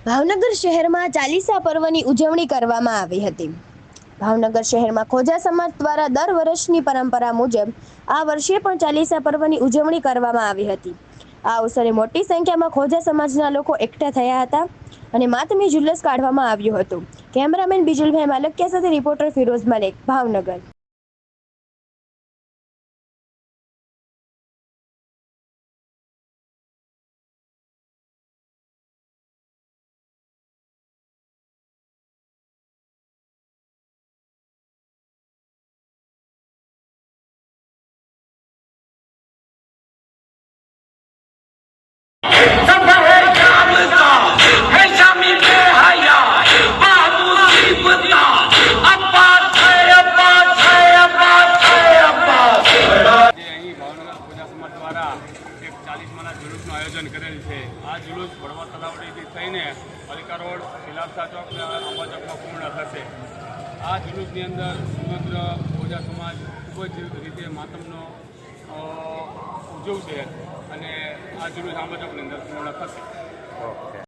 ભાવનગર શહેરમાં ચાલીસા પર્વની ઉજવણી કરવામાં આવી હતી। ભાવનગર શહેરમાં ખોજા સમાજ દ્વારા દર વર્ષની પરંપરા મુજબ આ વર્ષે પણ ચાલીસા પર્વની ઉજવણી કરવામાં આવી હતી। આ અવસરે મોટી સંખ્યામાં ખોજા સમાજના લોકો એકઠા થયા હતા અને માતમી ઝુલ્લસ કાઢવામાં આવ્યું હતું। કેમેરામેન બિજલભાઈ માલકિયા સાથે રિપોર્ટર ફિરોઝ મલેક, ભાવનગર। जुलूसનું આયોજન કરેલ છે। આ જુલુસ વડવા તલાવડીથી થઈને અલકા રોડ, સિલાબસા ચોક, અંબા ચોકમાં પૂર્ણ થશે। આ જુલુસની અંદર સમગ્ર ખોજા સમાજ ખૂબ જ રીતે માતમનો ઉજવશે અને આ જુલુસ અંબા ચોકની અંદર પૂર્ણ થશે।